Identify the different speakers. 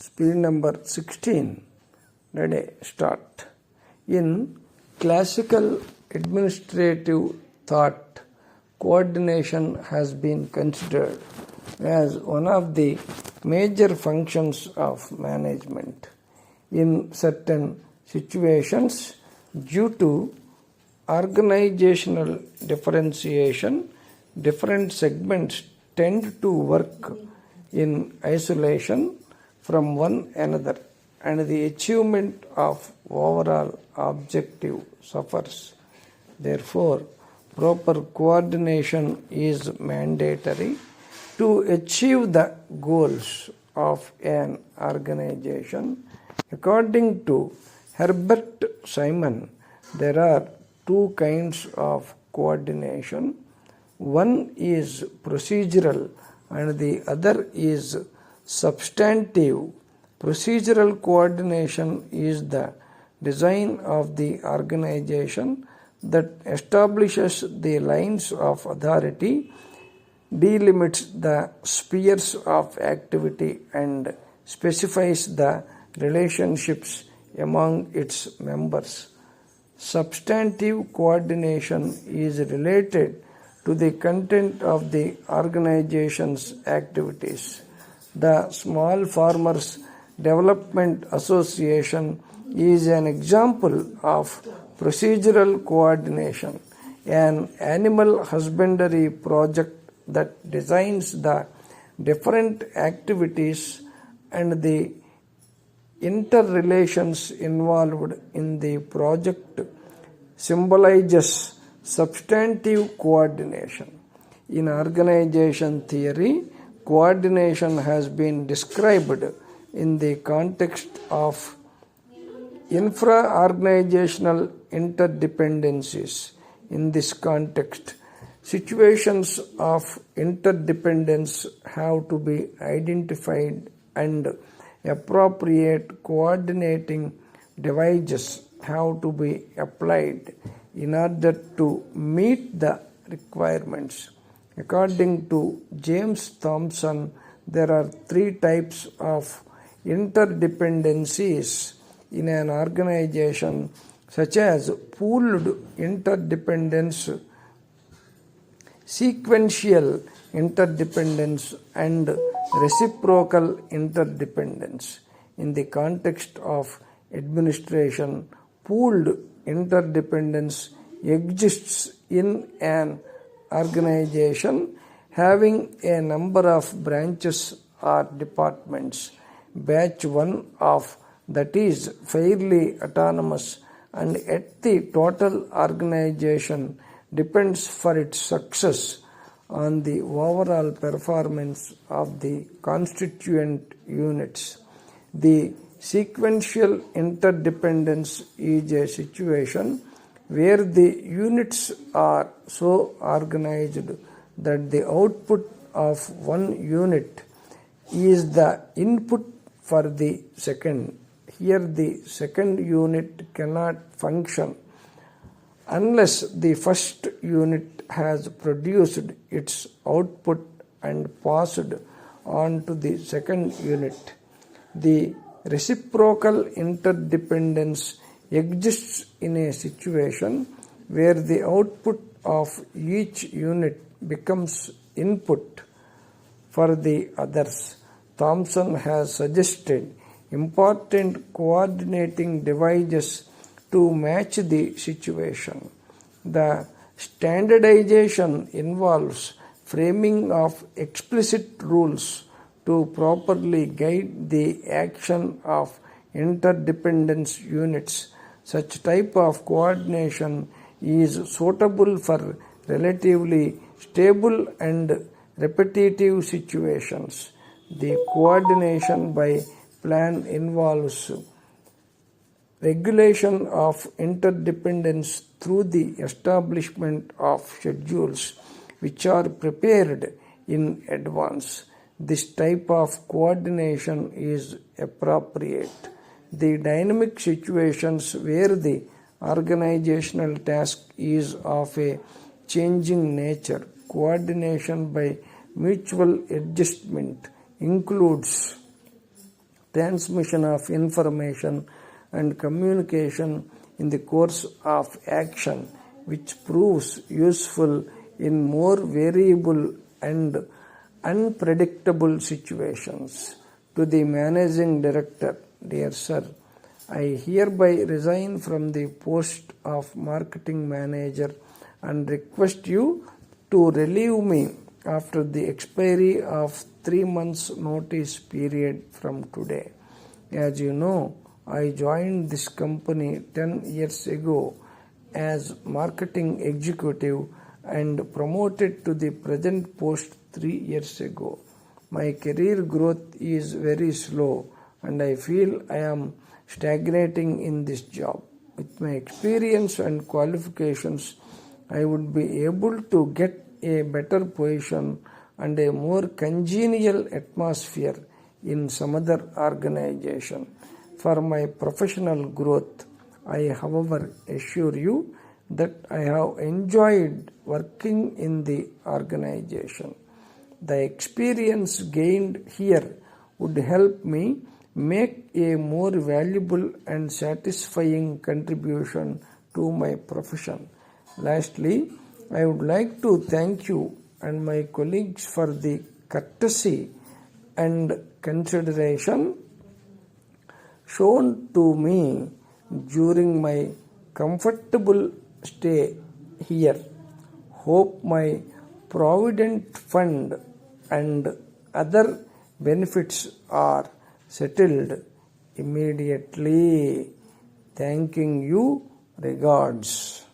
Speaker 1: Speed number 16. Ready, start. In classical administrative thought, coordination has been considered as one of the major functions of management. In certain situations, due to organizational differentiation, different segments tend to work in isolation from one another, and the achievement of overall objective suffers. Therefore, proper coordination is mandatory to achieve the goals of an organization. According to Herbert Simon, there are two kinds of coordination. One is procedural and the other is substantive. Procedural coordination is the design of the organization that establishes the lines of authority, delimits the spheres of activity, and specifies the relationships among its members. Substantive coordination is related to the content of the organization's activities. The Small Farmers Development Association is an example of procedural coordination, an animal husbandry project that designs the different activities and the interrelations involved in the project symbolizes substantive coordination. In organization theory, coordination has been described in the context of infra-organizational interdependencies. In this context, situations of interdependence have to be identified and appropriate coordinating devices have to be applied in order to meet the requirements. According to James Thomson, there are three types of interdependencies in an organization, such as pooled interdependence, sequential interdependence, and reciprocal interdependence. In the context of administration, pooled interdependence exists in an organization having a number of branches or departments. Batch 1 of that is fairly autonomous, and yet the total organization depends for its success on the overall performance of the constituent units. The sequential interdependence is a situation where the units are so organized that the output of one unit is the input for the second. Here the second unit cannot function unless the first unit has produced its output and passed on to the second unit. The reciprocal interdependence exists in a situation where the output of each unit becomes input for the others. Thomson has suggested important coordinating devices to match the situation. The standardization involves framing of explicit rules to properly guide the action of interdependence units. Such type of coordination is suitable for relatively stable and repetitive situations. The coordination by plan involves regulation of interdependence through the establishment of schedules which are prepared in advance. This type of coordination is appropriate. The dynamic situations where the organizational task is of a changing nature, coordination by mutual adjustment includes transmission of information and communication in the course of action, which proves useful in more variable and unpredictable situations. To the Managing Director, dear Sir, I hereby resign from the post of Marketing Manager and request you to relieve me after the expiry of 3 months notice period from today. As you know, I joined this company 10 years ago as marketing executive and promoted to the present post 3 years ago. My career growth is very slow and I feel I am stagnating in this job. With my experience and qualifications, I would be able to get a better position and a more congenial atmosphere in some other organization. For my professional growth, I however assure you that I have enjoyed working in the organization. The experience gained here would help me make a more valuable and satisfying contribution to my profession. Lastly, I would like to thank you and my colleagues for the courtesy and consideration shown to me during my comfortable stay here. Hope my provident fund and other benefits are settled immediately. Thanking you. Regards.